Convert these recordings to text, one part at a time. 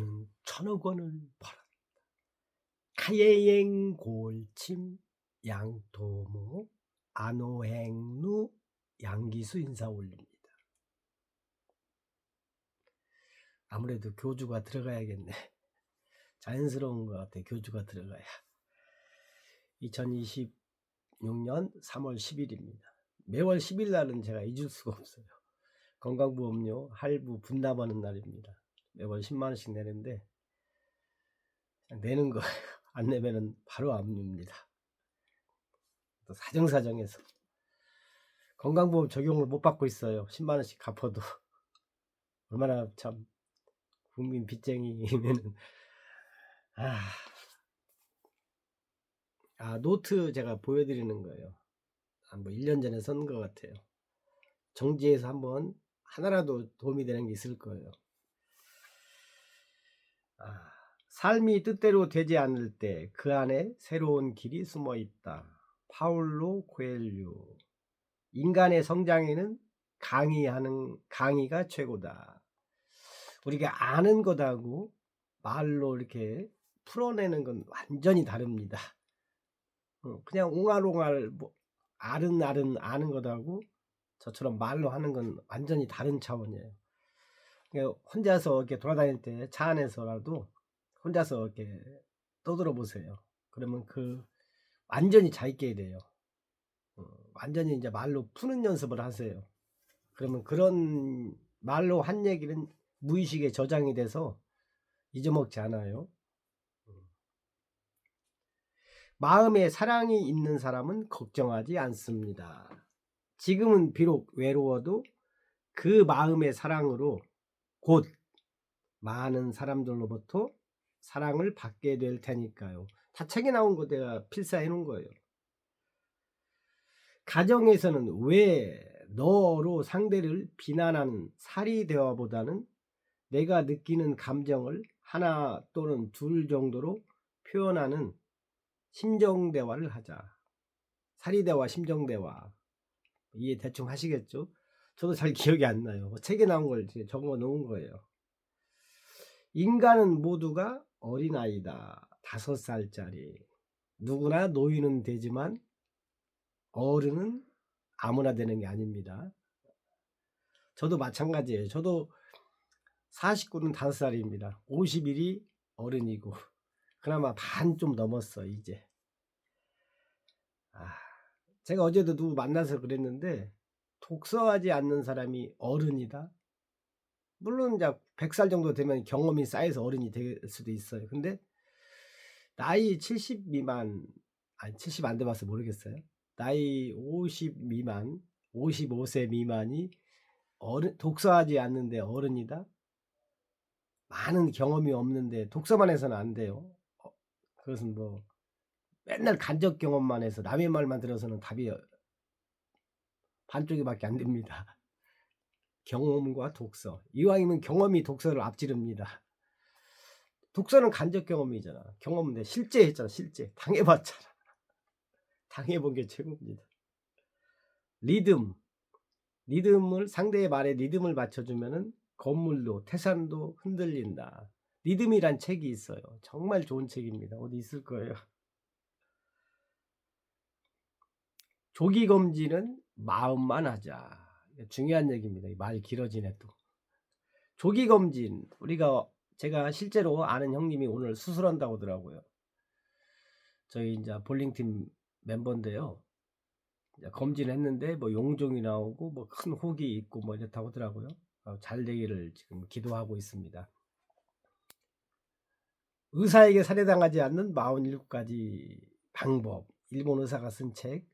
나는 1,000억 원을 벌었다. 가예행 골침 양토모 안오행루 양기수 인사 올립니다. 아무래도 교주가 들어가야겠네. 자연스러운 것 같아. 교주가 들어가야. 2026년 3월 10일입니다. 매월 10일 날은 제가 잊을 수가 없어요. 건강보험료 할부 분담하는 날입니다. 매월 10만원씩 내는데 그냥 내는 거예요. 안 내면은 바로 압류입니다. 또 사정사정해서 건강보험 적용을 못 받고 있어요. 10만원씩 갚아도. 얼마나 참 국민 빚쟁이면은 노트 제가 보여드리는 거예요. 뭐 1년 전에 쓴 것 같아요. 정지해서 한번 하나라도 도움이 되는 게 있을 거예요. 삶이 뜻대로 되지 않을 때 그 안에 새로운 길이 숨어 있다. 파울로 코엘류. 인간의 성장에는 강의가 최고다. 우리가 아는 것하고 말로 이렇게 풀어내는 건 완전히 다릅니다. 그냥 옹알옹알 뭐 아른아른 아는 것하고 저처럼 말로 하는 건 완전히 다른 차원이에요. 혼자서 이렇게 돌아다닐 때 차 안에서라도 혼자서 이렇게 떠들어 보세요. 그러면 완전히 자기께 돼요. 완전히 이제 말로 푸는 연습을 하세요. 그러면 그런 말로 한 얘기는 무의식에 저장이 돼서 잊어먹지 않아요. 마음에 사랑이 있는 사람은 걱정하지 않습니다. 지금은 비록 외로워도 그 마음의 사랑으로 곧 많은 사람들로부터 사랑을 받게 될 테니까요. 다 책에 나온 거 내가 필사해 놓은 거예요. 가정에서는 왜 너로 상대를 비난하는 사리 대화보다는 내가 느끼는 감정을 하나 또는 둘 정도로 표현하는 심정 대화를 하자. 사리 대화, 심정 대화. 이해 대충 하시겠죠? 저도 잘 기억이 안 나요. 책에 나온 걸 적어 놓은 거예요. 인간은 모두가 어린아이다. 5살짜리. 누구나 노인은 되지만 어른은 아무나 되는 게 아닙니다. 저도 마찬가지예요. 저도 49는 5살입니다. 51이 어른이고 그나마 반 좀 넘었어 이제. 제가 어제도 누구 만나서 그랬는데 독서하지 않는 사람이 어른이다. 물론 이제 100살 정도 되면 경험이 쌓여서 어른이 될 수도 있어요. 근데 나이 70 미만, 70 안 돼봐서 모르겠어요. 나이 50 미만, 55세 미만이 독서하지 않는데 어른이다? 많은 경험이 없는데 독서만 해서는 안 돼요. 그것은 뭐 맨날 간접 경험만 해서 남의 말만 들어서는 답이 반쪽이밖에 안 됩니다. 경험과 독서. 이왕이면 경험이 독서를 앞지릅니다. 독서는 간접 경험이잖아. 경험인데 실제 했잖아. 실제 당해봤잖아. 당해본 게 최고입니다. 리듬을 상대의 말에 리듬을 맞춰주면은 건물도 태산도 흔들린다. 리듬이란 책이 있어요. 정말 좋은 책입니다. 어디 있을 거예요. 조기검진은 마음만 하자. 중요한 얘기입니다. 말 길어지네 또. 조기검진 제가 실제로 아는 형님이 오늘 수술한다고 하더라고요. 저희 이제 볼링팀 멤버인데요. 검진을 했는데 뭐 용종이 나오고 뭐 큰 혹이 있고 뭐 이렇다고 하더라고요. 잘 되기를 지금 기도하고 있습니다. 의사에게 살해당하지 않는 47가지 방법. 일본 의사가 쓴 책.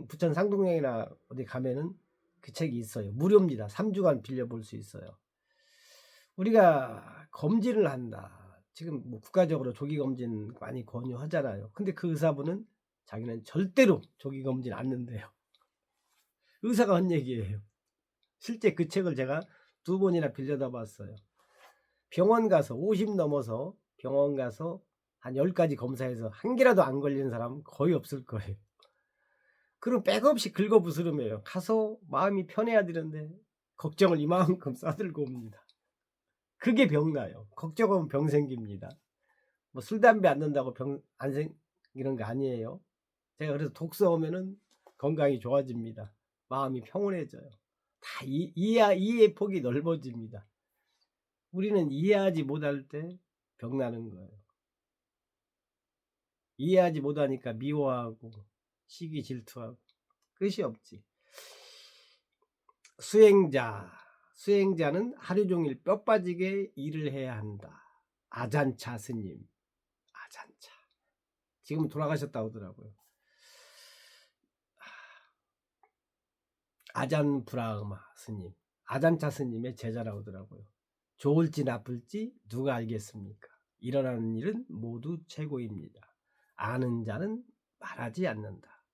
부천 상동역이나 어디 가면은 그 책이 있어요. 무료입니다. 3주간 빌려볼 수 있어요. 우리가 검진을 한다. 지금 뭐 국가적으로 조기검진 많이 권유하잖아요. 근데 그 의사분은 자기는 절대로 조기검진 안 는데요. 의사가 한 얘기예요. 실제 그 책을 제가 2번이나 빌려다 봤어요. 병원 가서 50 넘어서 병원 가서 한 10가지 검사해서 한 개라도 안 걸리는 사람은 거의 없을 거예요. 그럼 백없이 긁어부스름해요. 가서 마음이 편해야 되는데 걱정을 이만큼 싸들고 옵니다. 그게 병나요. 걱정하면 병 생깁니다. 뭐 술 담배 안 넣는다고 병 안 생기는 거 아니에요. 제가 그래서 독서하면은 건강이 좋아집니다. 마음이 평온해져요. 다 이해의 폭이 넓어집니다. 우리는 이해하지 못할 때 병나는 거예요. 이해하지 못하니까 미워하고 시기 질투하고 끝이 없지. 수행자는 하루 종일 뼈 빠지게 일을 해야 한다. 아잔차 스님. 아잔차. 지금 돌아가셨다고 하더라고요. 아잔 브라흐마 스님. 아잔차 스님의 제자라고 하더라고요. 좋을지 나쁠지 누가 알겠습니까? 일어나는 일은 모두 최고입니다. 아는 자는 말하지 않는다.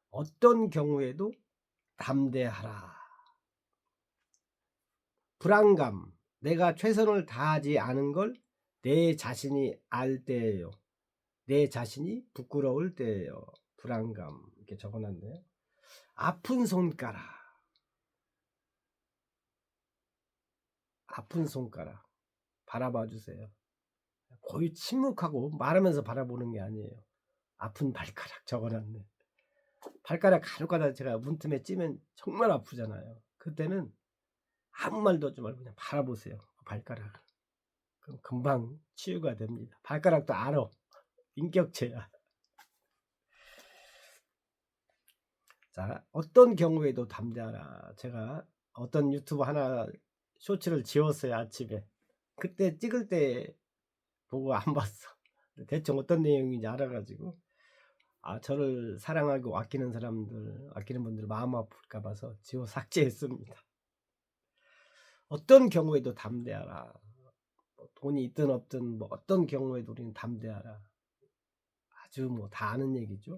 어떤 경우에도 담대하라. 불안감, 내가 최선을 다하지 않은 걸 내 자신이 알 때예요. 내 자신이 부끄러울 때예요. 불안감, 이렇게 적어놨네요. 아픈 손가락, 아픈 손가락 바라봐 주세요. 거의 침묵하고 말하면서 바라보는 게 아니에요. 아픈 발가락 적어놨네. 발가락 가루가다 제가 문틈에 찌면 정말 아프잖아요. 그때는 아무 말도 하지 말고 그냥 바라보세요. 발가락을. 그럼 금방 치유가 됩니다. 발가락도 알아. 인격체야. 자, 어떤 경우에도 담대하라. 제가 어떤 유튜브 하나 쇼츠를 지웠어요. 아침에. 그때 찍을 때 보고 안 봤어. 대충 어떤 내용인지 알아가지고 저를 사랑하고 아끼는 사람들, 아끼는 분들 마음 아플까 봐서 지워 삭제했습니다. 어떤 경우에도 담대하라. 돈이 있든 없든 뭐 어떤 경우에도 우리는 담대하라. 아주 뭐 다 아는 얘기죠.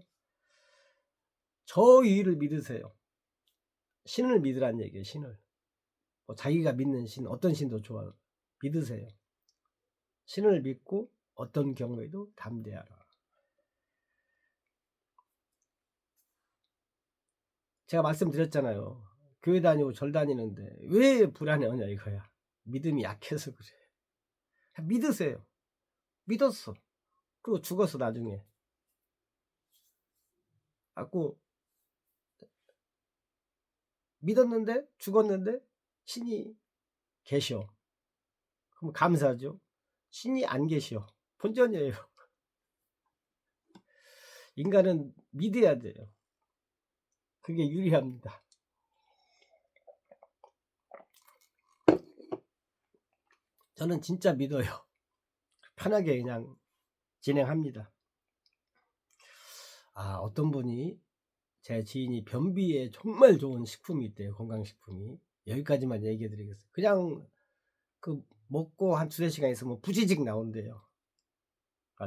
저 위를 믿으세요. 신을 믿으란 얘기예요. 신을. 뭐 자기가 믿는 신, 어떤 신도 좋아. 믿으세요. 신을 믿고 어떤 경우에도 담대하라. 제가 말씀드렸잖아요. 교회 다니고 절 다니는데 왜 불안해하냐 이거야. 믿음이 약해서 그래. 믿으세요. 믿었어. 그리고 죽었어 나중에. 갖고 믿었는데 죽었는데 신이 계셔. 그럼 감사하죠. 신이 안 계셔. 본전이에요. 인간은 믿어야 돼요. 그게 유리합니다. 저는 진짜 믿어요. 편하게 그냥 진행합니다. 어떤 분이 제 지인이 변비에 정말 좋은 식품이 있대요. 건강식품이. 여기까지만 얘기해 드리겠어요. 그냥 그 먹고 한 2-3시간 있으면 부지직 나온대요.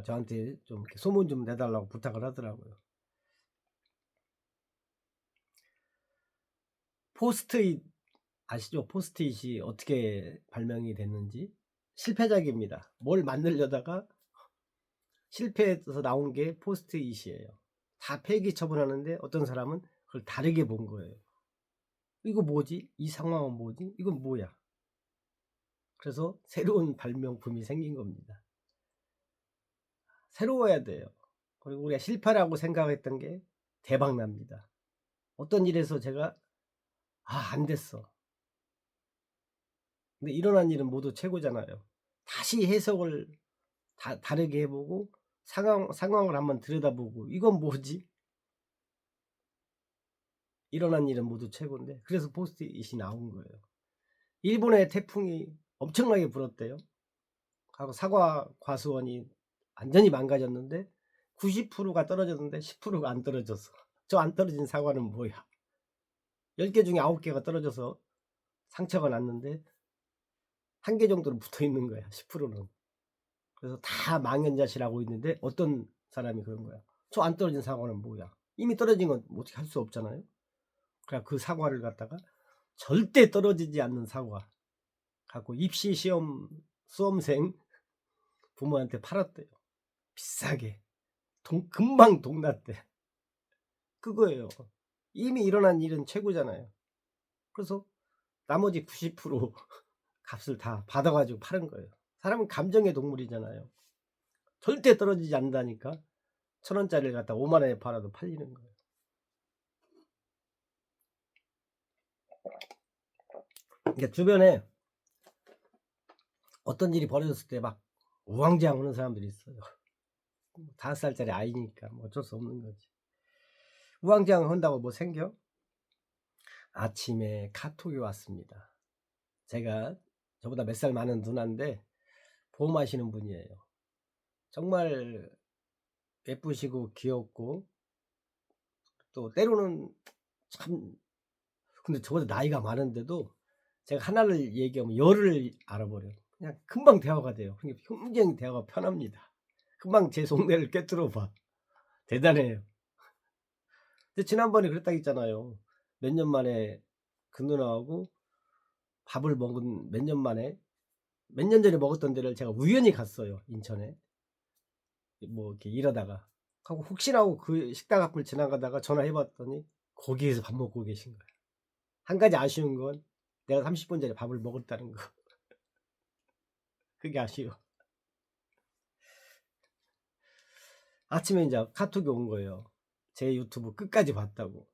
저한테 좀 이렇게 소문 좀 내달라고 부탁을 하더라고요. 포스트잇 아시죠? 포스트잇이 어떻게 발명이 됐는지. 실패작입니다. 뭘 만들려다가 실패해서 나온 게 포스트잇이에요. 다 폐기 처분하는데 어떤 사람은 그걸 다르게 본 거예요. 이거 뭐지? 이 상황은 뭐지? 이건 뭐야? 그래서 새로운 발명품이 생긴 겁니다. 새로워야 돼요. 그리고 우리가 실패라고 생각했던 게 대박 납니다. 어떤 일에서 제가 안 됐어. 근데 일어난 일은 모두 최고잖아요. 다시 해석을 다르게 해보고 상황을 한번 들여다보고 이건 뭐지? 일어난 일은 모두 최고인데 그래서 포스트잇이 나온 거예요. 일본의 태풍이 엄청나게 불었대요. 하고 사과 과수원이 완전히 망가졌는데 90%가 떨어졌는데 10%가 안 떨어졌어. 저 안 떨어진 사과는 뭐야? 10개 중에 9개가 떨어져서 상처가 났는데 1개 정도는 붙어 있는 거야. 10%는. 그래서 다 망연자실하고 있는데 어떤 사람이 그런 거야. 저 안 떨어진 사과는 뭐야? 이미 떨어진 건 어떻게 할 수 없잖아요. 그러니까 그 사과를 갖다가 절대 떨어지지 않는 사과 갖고 입시 시험 수험생 부모한테 팔았대요. 비싸게. 금방 동났대. 그거예요. 이미 일어난 일은 최고잖아요. 그래서 나머지 90% 값을 다 받아 가지고 파는 거예요. 사람은 감정의 동물이잖아요. 절대 떨어지지 않는다니까. 1,000원짜리를 갖다 5만 원에 팔아도 팔리는 거예요. 그러니까 주변에 어떤 일이 벌어졌을 때 막 우왕좌왕 하는 사람들이 있어요. 5살짜리 아이니까 뭐 어쩔 수 없는 거지. 우왕좌왕 한다고 뭐 생겨? 아침에 카톡이 왔습니다. 제가 저보다 몇 살 많은 누나인데 보험하시는 분이에요. 정말 예쁘시고 귀엽고 또 때로는 참, 근데 저보다 나이가 많은데도 제가 하나를 얘기하면 열을 알아버려요. 그냥 금방 대화가 돼요. 그러니까 굉장히 대화가 편합니다. 금방 제 속내를 꿰뚫어 봐. 대단해요. 근데 지난번에 그랬다 했잖아요. 몇 년 만에 그 누나하고 밥을 먹은 몇 년 만에 몇 년 전에 먹었던 데를 제가 우연히 갔어요. 인천에. 뭐 이렇게 일하다가. 하고 혹시나 하고 그 식당 앞을 지나가다가 전화해 봤더니 거기에서 밥 먹고 계신 거예요. 한 가지 아쉬운 건 내가 30분 전에 밥을 먹었다는 거. 그게 아쉬워. 아침에 이제 카톡이 온 거예요. 제 유튜브 끝까지 봤다고.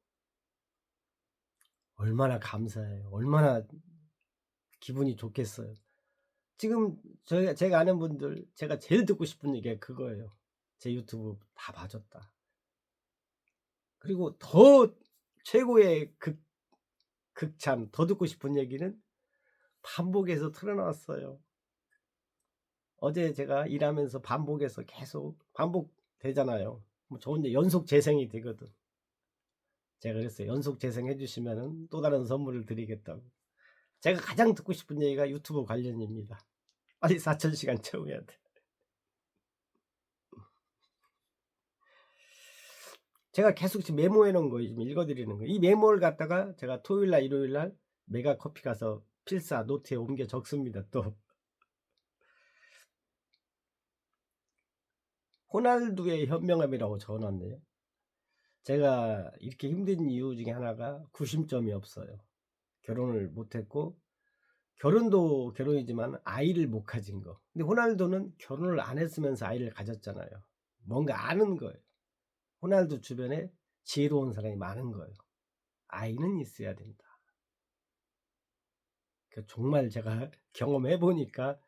얼마나 감사해요. 얼마나 기분이 좋겠어요. 지금 제가 아는 분들 제가 제일 듣고 싶은 얘기가 그거예요. 제 유튜브 다 봐줬다. 그리고 더 최고의 극찬 더 듣고 싶은 얘기는 반복해서 틀어놨어요. 어제 제가 일하면서 반복해서 계속 반복되잖아요. 뭐 저 혼자 연속 재생이 되거든. 제가 그랬어요. 연속 재생 해주시면은 또 다른 선물을 드리겠다고. 제가 가장 듣고 싶은 얘기가 유튜브 관련입니다. 빨리 4,000시간 채워야 돼. 제가 계속 지금 메모해 놓은 거 지금 읽어드리는 거예요. 이 메모를 갖다가 제가 토요일날 일요일날 메가커피 가서 필사 노트에 옮겨 적습니다. 또 호날두의 현명함이라고 적어놨네요. 제가 이렇게 힘든 이유 중에 하나가 구심점이 없어요. 결혼을 못했고 결혼도 결혼이지만 아이를 못 가진 거. 근데 호날두는 결혼을 안 했으면서 아이를 가졌잖아요. 뭔가 아는 거예요. 호날두 주변에 지혜로운 사람이 많은 거예요. 아이는 있어야 된다. 정말 제가 경험해 보니까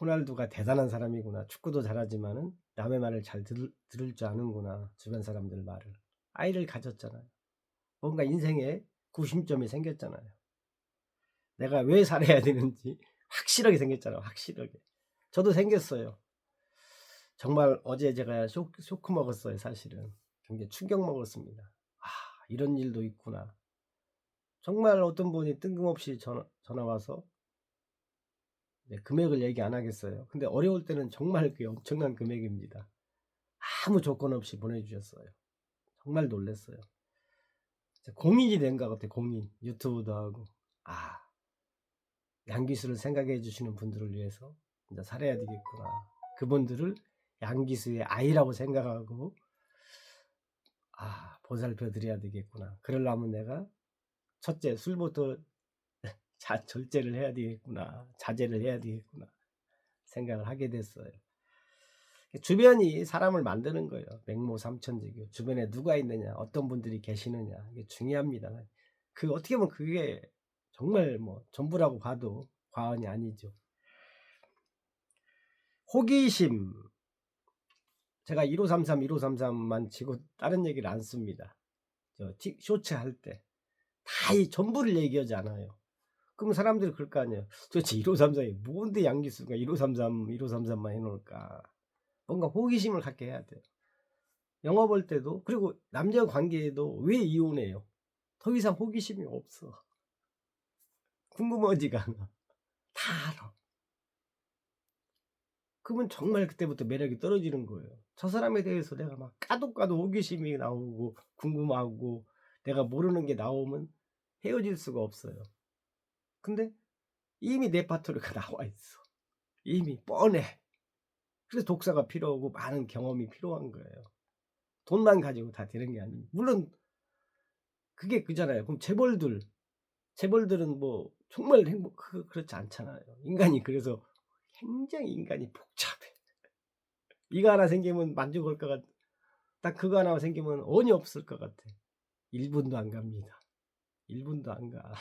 호날두가 대단한 사람이구나. 축구도 잘하지만은 남의 말을 잘 들을 줄 아는구나. 주변 사람들 말을. 아이를 가졌잖아요. 뭔가 인생에 구심점이 생겼잖아요. 내가 왜 살아야 되는지 확실하게 생겼잖아요. 확실하게. 저도 생겼어요. 정말 어제 제가 쇼크 먹었어요. 사실은 굉장히 충격 먹었습니다. 아, 이런 일도 있구나. 정말 어떤 분이 뜬금없이 전화 와서 금액을 얘기 안 하겠어요. 근데 어려울 때는 정말 그게 엄청난 금액입니다. 아무 조건 없이 보내주셨어요. 정말 놀랐어요. 공인이 된 것 같아요. 공인. 유튜브도 하고. 아, 양기수를 생각해 주시는 분들을 위해서 진짜 살아야 되겠구나. 그분들을 양기수의 아이라고 생각하고 보살펴 드려야 되겠구나. 그러려면 내가 첫째 술부터 절제를 해야 되겠구나. 자제를 해야 되겠구나. 생각을 하게 됐어요. 주변이 사람을 만드는 거예요. 맹모삼천지교. 주변에 누가 있느냐, 어떤 분들이 계시느냐, 이게 중요합니다. 어떻게 보면 그게 정말 뭐 전부라고 봐도 과언이 아니죠. 호기심. 제가 1533만 치고 다른 얘기를 안 씁니다. 쇼츠 할 때. 다 이 전부를 얘기하지 않아요. 그럼 사람들이 그럴 거 아니에요. 도대체 1533이 뭔데 양기수가 1533만 해놓을까. 뭔가 호기심을 갖게 해야 돼요. 영화 볼 때도, 그리고 남녀 관계에도 왜 이혼해요? 더 이상 호기심이 없어. 궁금하지가 않아. 다 알아. 그러면 정말 그때부터 매력이 떨어지는 거예요. 저 사람에 대해서 내가 막 까도 호기심이 나오고 궁금하고 내가 모르는 게 나오면 헤어질 수가 없어요. 근데 이미 내 파트너가 나와 있어. 이미 뻔해. 그래서 독사가 필요하고 많은 경험이 필요한 거예요. 돈만 가지고 다 되는 게 아니에요. 물론 그게 그잖아요. 그럼 재벌들 재벌들은 뭐 정말 그렇지 않잖아요. 인간이 그래서 굉장히 인간이 복잡해. 이거 하나 생기면 만족할 것 같 딱 그거 하나 생기면 언이 없을 것 같아. 1 분도 안 갑니다. 1 분도 안 가.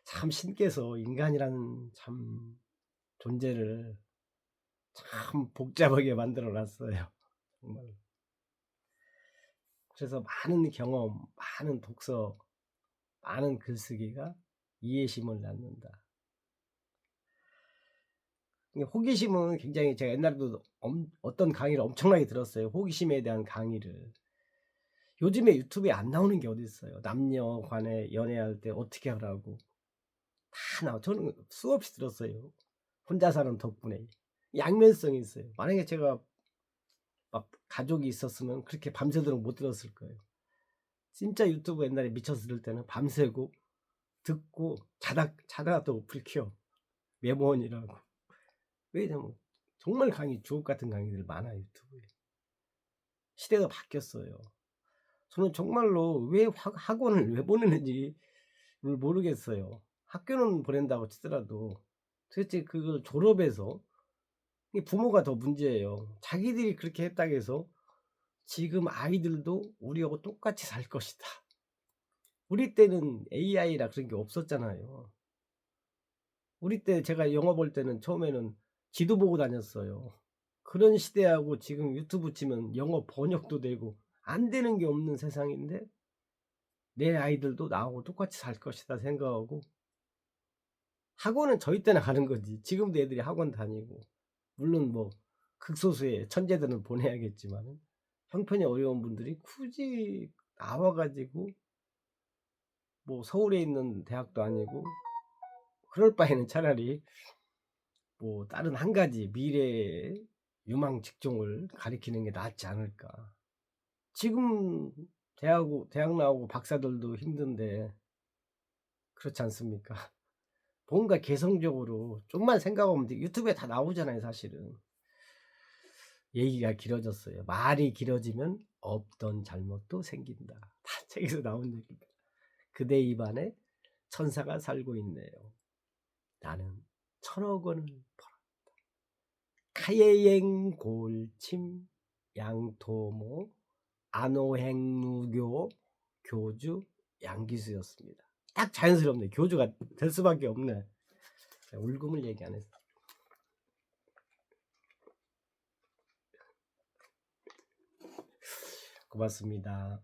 참 신께서 인간이라는 참 존재를 참 복잡하게 만들어 놨어요. 정말. 그래서 많은 경험, 많은 독서, 많은 글쓰기가 이해심을 낳는다. 호기심은 굉장히 제가 옛날에도 어떤 강의를 엄청나게 들었어요. 호기심에 대한 강의를. 요즘에 유튜브에 안 나오는 게 어디 있어요. 남녀 간에 연애할 때 어떻게 하라고. 다 나와. 저는 수없이 들었어요. 혼자 사는 덕분에. 양면성이 있어요. 만약에 제가 막 가족이 있었으면 그렇게 밤새도록 못 들었을 거예요. 진짜 유튜브 옛날에 미쳐서 들을 때는 밤새고 듣고 자다가도 불 켜. 메모원이라고. 왜냐면 정말 주옥 같은 강의들 많아요, 유튜브에. 시대가 바뀌었어요. 저는 정말로 왜 학원을 왜 보내는지 모르겠어요. 학교는 보낸다고 치더라도 도대체 그걸 졸업해서 부모가 더 문제예요. 자기들이 그렇게 했다고 해서 지금 아이들도 우리하고 똑같이 살 것이다. 우리 때는 AI라 그런 게 없었잖아요. 우리 때 제가 영화 볼 때는 처음에는 지도 보고 다녔어요. 그런 시대하고 지금 유튜브 치면 영어 번역도 되고 안 되는 게 없는 세상인데 내 아이들도 나하고 똑같이 살 것이다 생각하고 학원은 저희 때나 가는 거지. 지금도 애들이 학원 다니고 물론 뭐 극소수의 천재들은 보내야겠지만은 형편이 어려운 분들이 굳이 나와 가지고 뭐 서울에 있는 대학도 아니고 그럴 바에는 차라리 뭐 다른 한 가지 미래의 유망 직종을 가리키는 게 낫지 않을까. 지금 대학 나오고 박사들도 힘든데 그렇지 않습니까? 뭔가 개성적으로 좀만 생각하면 돼. 유튜브에 다 나오잖아요, 사실은. 얘기가 길어졌어요. 말이 길어지면 없던 잘못도 생긴다. 다 책에서 나온 얘기입니다. 그대 입안에 천사가 살고 있네요. 나는 1000억 원을 벌었다. 카예행 골침 양토모 안오행무교 교주 양기수였습니다. 딱 자연스럽네. 교주가 될 수밖에 없네. 울금을 얘기 안 했어. 고맙습니다.